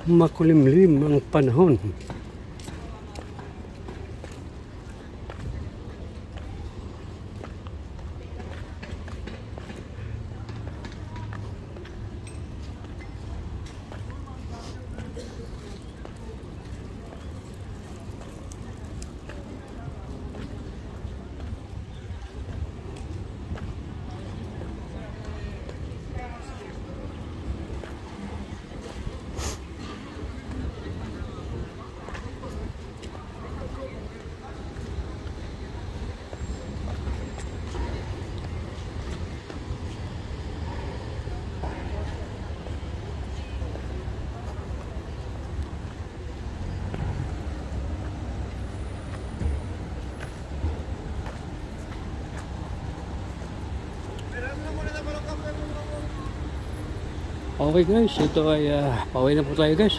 Makulimlim ang panahon. Okay guys, ito ay pauwi na po tayo guys.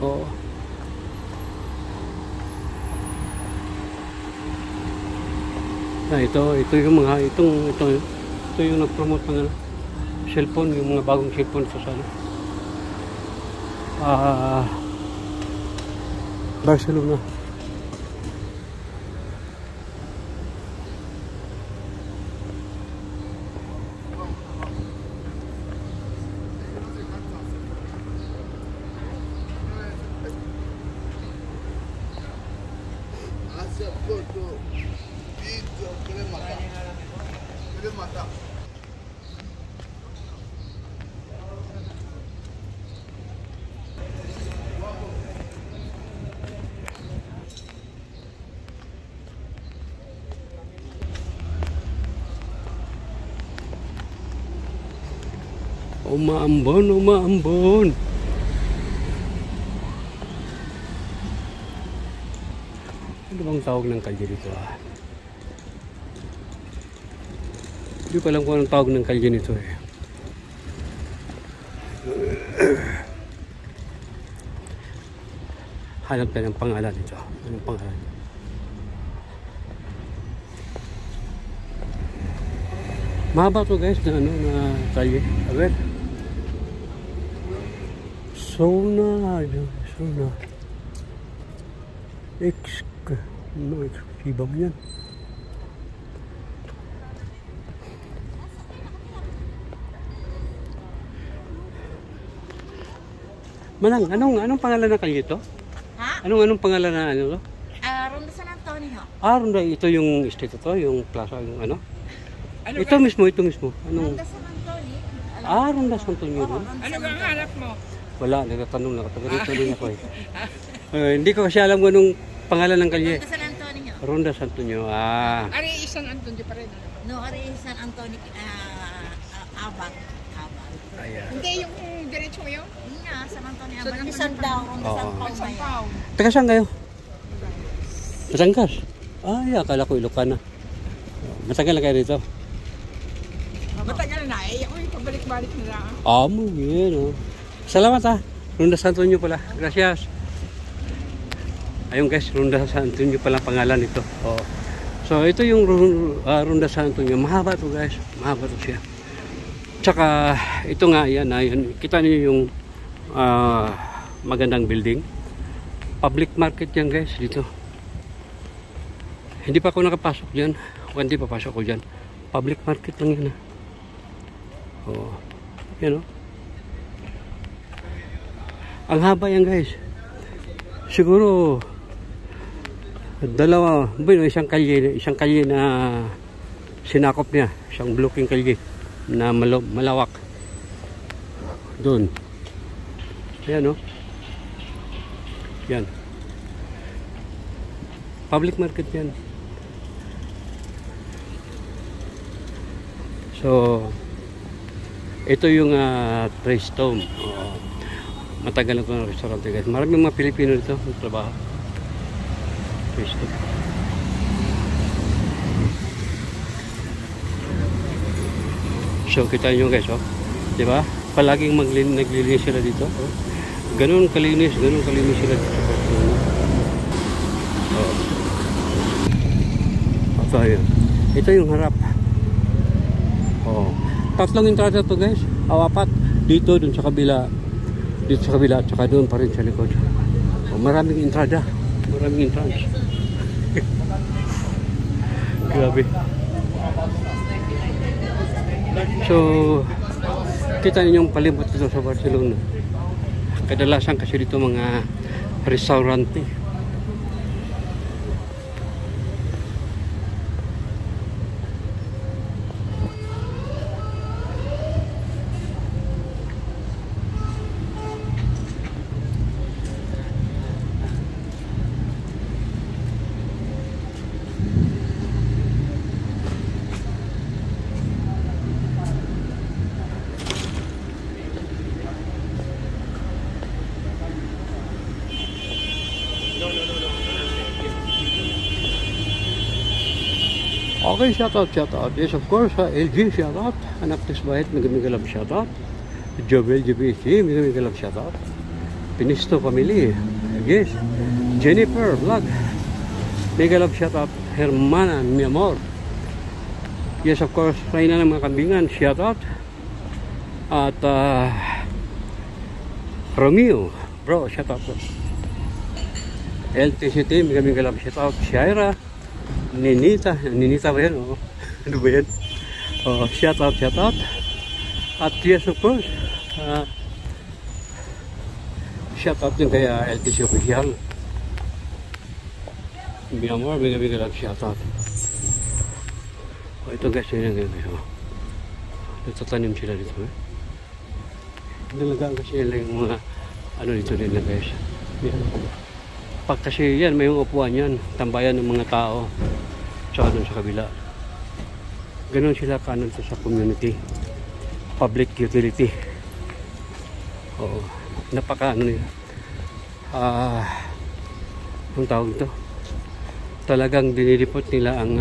Oo. Ito yung mga ito yung nag-promote ng cellphone, yung mga bagong cellphone sa sana. Barcelona. Umaambon, umaambon. Ano bang tawag ng kalye dito Hindi ko alam kung anong tawag ng kalye nito Hanap tayo ng pangalan nito. Anong pangalan? Mahaba to guys na kalye. A ver. Zona Ibang yan. Manang, anong pangalan ng kalye ito? Ha? Anong pangalan na ano to? Ronda San Antonio. Ronda, ito yung street ito, yung plaza, yung ano? Ito mismo. Anong? Ronda San Antonio. Ronda San Antonio rin. Ano ang hanap mo? Wala, nagtatanong lang. Taga-rito din ako hindi ko kasi alam kung anong pangalan ng kalye. Ronda San Antonio. Ronda San Antonio. Ari San Antonio pa rin. No, Ari San Antonio. Abang. Ayan. Hindi yung diretso yun? Yun nga, San Antonio. Abang. Isang daw. Ronda San Pao. Taga saan kayo? Batangas. Akala ko Ilocana. Matagal na kayo dito? Matagal na ako yung pabalik-balik na lang. Yun Salamat Ronda San Antonio pala. Gracias. Ayun guys, Ronda San Antonio pala pangalan nito. So ito yung Ronda San Antonio. Mahaba to guys. Mahaba to siya. Tsaka ito nga yan. Kita niyo yung magandang building. Public market yan guys dito. Hindi pa ako nakapasok dyan. Hindi papasok ko dyan. Public market lang yan Yan Ang haba yan guys. Siguro isang kalye na sinakop niya. Isang blocking kalye na malawak. Doon. Ayan Yan. Public market yan. So ito yung Trace Tomb. Matagal na ito ng restaurant guys. Maraming mga Pilipino dito nagtrabaho. Trace Tomb. So kita nyo guys diba? Palaging naglilinis sila dito. Ganun kalinis sila dito. Ito yung harap. Tatlong entrada to guys. Apat. Dito dun sa kabila. dito sa kabila at saka doon pa rin sa likod. O, maraming entrada, maraming entrance. Grabe. So, kita ninyong palibot dito sa Barcelona. Kadalasan kasi dito mga restaurante. Okay, shout out. Yes, of course, LG, shout out. Anak Tisbahit, Megamig Love, shout out. Jovel, GBC, Megamig Love, shout out. Pinisto Family, yes. Jennifer, Vlog, Mega Love, shout out. Hermana, mi amor. Yes, of course, Raina ng mga kambingan, shout out. At Romeo, bro, shout out. LTCT, Megamig Love, shout out. Shaira, Ninita ba yan? Oh. Ano ba yan? Oh, shout out. At yes, of course, shout out din kay LTC Official. Mi amor, mega lang shout out. Oh, ito guys, yun yung guys. Oh. Nagtatanim sila dito. Nalagaan kasi nila yung mga ano dito nila guys. Yan. Pag kasi yan, may mga upuan yan, tambayan ng mga tao tsaka doon sa kabila. Ganon sila kanon sa community, public utility. Oo, napaka ano nila, ang tawag ito, talagang dinilipot nila ang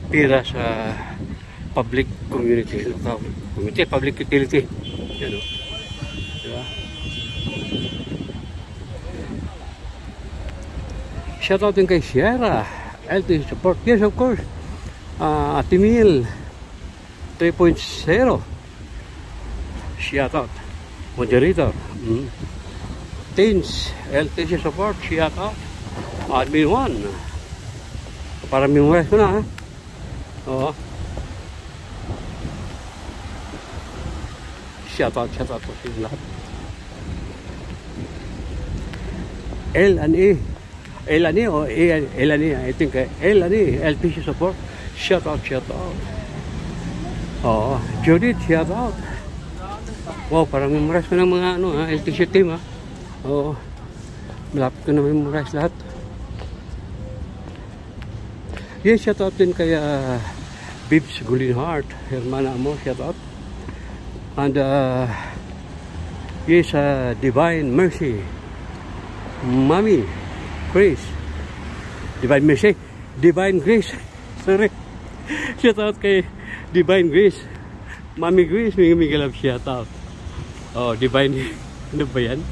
pira sa public community, public utility. Yan o, diba? Shout out din kay Sierra, LT support. Yes, of course. Atimil 3.0. Shout out. Moderator. Teens, LTC support. Shout out. Admin 1. Para memorize ko na, ha? Oo. Shout out po sa lahat. L&E. Elani o Elani, I think Elani, LTC support. Shout out. Oh, Judith, shout out. Wow, parang memorize ko ng mga ano, LTC team, ha. Oo, malapit ko na memorize lahat. Yes, shout out din kay Bibs Gulinhart, Hermana Amo, shout out. And yes, Divine Mercy, Mami Grace, Divine Grace, sorry. Shout out kay Divine Grace, Mami Grace, may galap shout out. Oh, Divine, ano ba yan?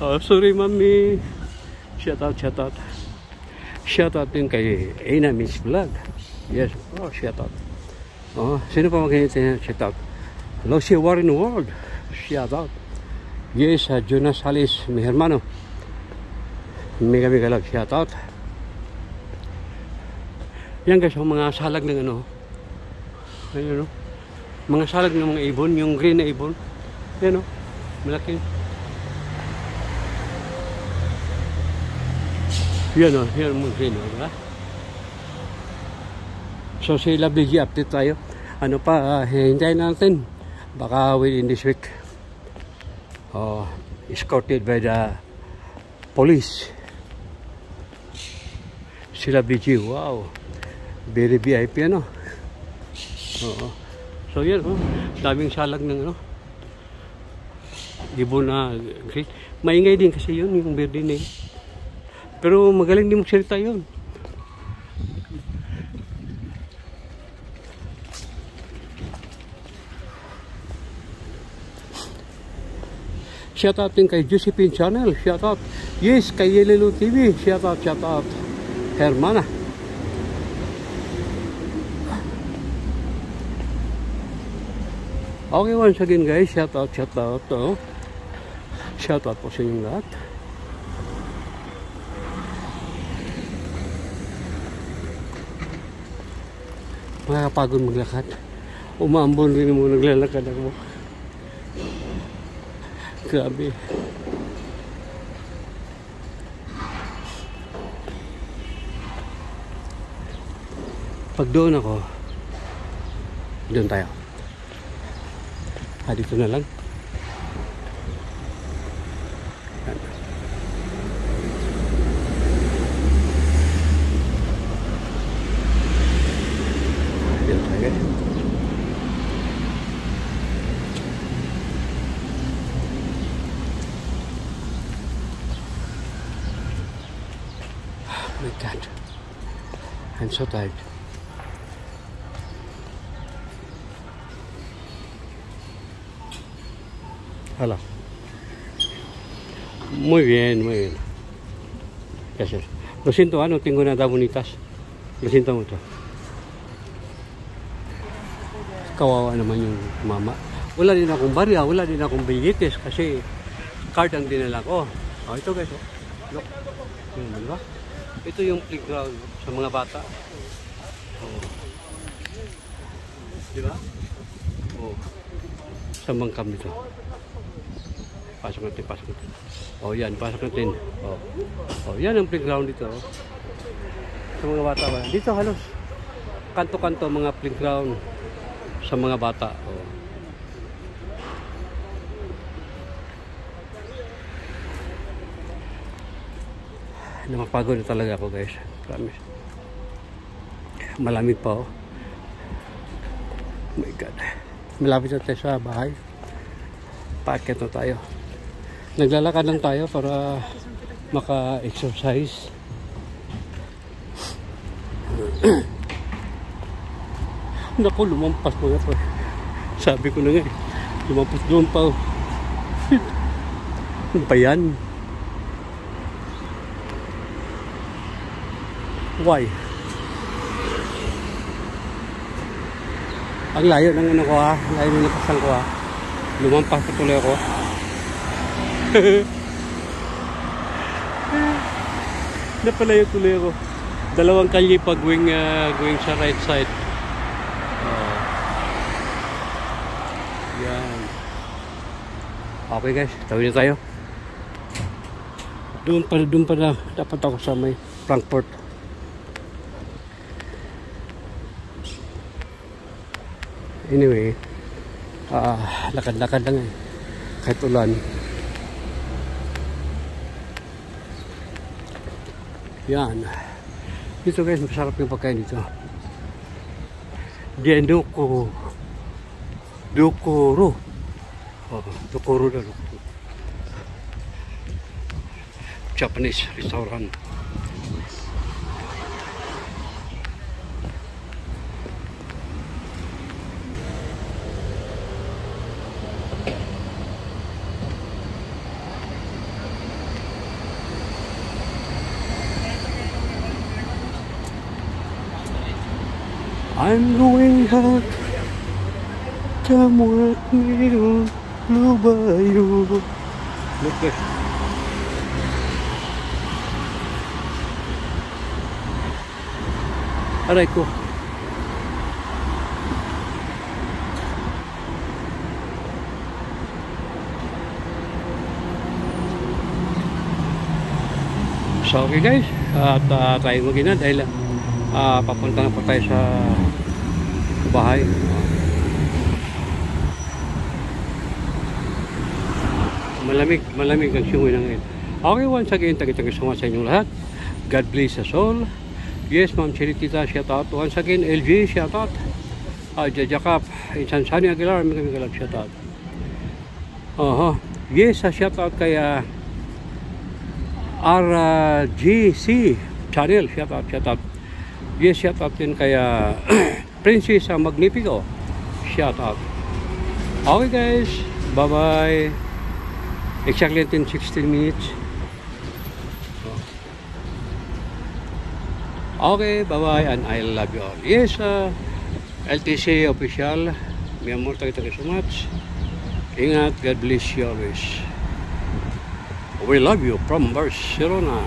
Oh, sorry Mami. Shout out. Shout out din kay Aina Miss Vlog. Yes, oh, shout out. Oh, sino pa mag-hinit? Shout out. Lucy Warren World, shout out. Yes, Jonas Alice, mi hermano. Mega love, shout out. Yan guys, mga salag ng ano. Ayun, no? Mga salag ng mga ibon, yung green na ibon. Yan, no? Malaki. Yan, no? Yan mga green, no? Diba? So, si Lovely G, update tayo. Ano pa, hintayin natin. Baka within this week. Escorted by the police. Sila BG, wow, very VIP ano. Oo. So yan, daming salag ng ano, ibon na great. Maingay din kasi yun, yung bird din eh. Pero magaling din magsalita yun. Shout out din kay Josephine Channel, shout out. Yes, kay Yelelo TV, shout out. Hermana. Okay, once again guys, shout out. Oh. Shout out po sa inyong lahat. Makakapagod maglakad. Umaambon rin mo naglalakad ako. Grabe. Pag doon ako, doon tayo. Dito na lang. Yan. Dito tayo guys. Oh my God. I'm so tired. Hola. Muy bien, muy bien. Gracias. Lo siento, no tengo nada bonitas. Lo siento mucho. Kawawa naman yung mama. Wala din akong barya, wala din akong billetes kasi card ang dinala ko. Oh, ito guys, oh. Look. Yun, diba? Ito yung playground sa mga bata. Oh. Diba? Oh. Sa mangkam dito. Pasok natin, pasok natin. Oh, yan, pasok natin. Oh. Oh, yan ang playground dito. Oh. Sa mga bata ba? Dito halos. Kanto-kanto mga playground sa mga bata. Oh. Napapagod na talaga ako guys. Promise. Malamig pa oh. Oh my God. Malapit na tayo sa bahay. Paakyat na tayo. Naglalakad lang tayo para maka-exercise. Naku, lumampas mo nga po. Sabi ko na nga eh. Lumampas doon pa. Ano pa yan? Why? Ang layo ng ano ko ha. Layo ng napasan ko ha. Lumampas pa tuloy ako. Napalayo tuloy ako. Dalawang kalye pa going sa right side. Yan. Okay guys, tawid na tayo. Doon pa na dapat ako sa may Frankfurt. Anyway, lakad-lakad lang eh. Kahit ulan. Yan. Dito guys, masarap yung pagkain dito. Dokoro. Oh, Dokoro na. Japanese restaurant. I'm going out. Come with me to Lubayo. Look there. Aray ko. So okay guys, at tayo magina dahil papunta na po tayo sa bahay. Malamig ang siyungoy ng ngayon. Okay, once again, tagi-tagi sa inyong lahat. God bless us all. Yes, Ma'am Chiritita, shout out. Once again, LG, shout out. Jajakap, Insan Sani Aguilar, may kami shout out. Yes, shout out kay RGC channel, shout out. Yes, shout out din kay Princess Magnifico, shout out. Okay guys, bye bye. Exactly in 16 minutes. Okay, bye bye and I love you all. Yes, LTC official. Mi amor, thank you so much. Ingat, God bless you always. We love you from Barcelona.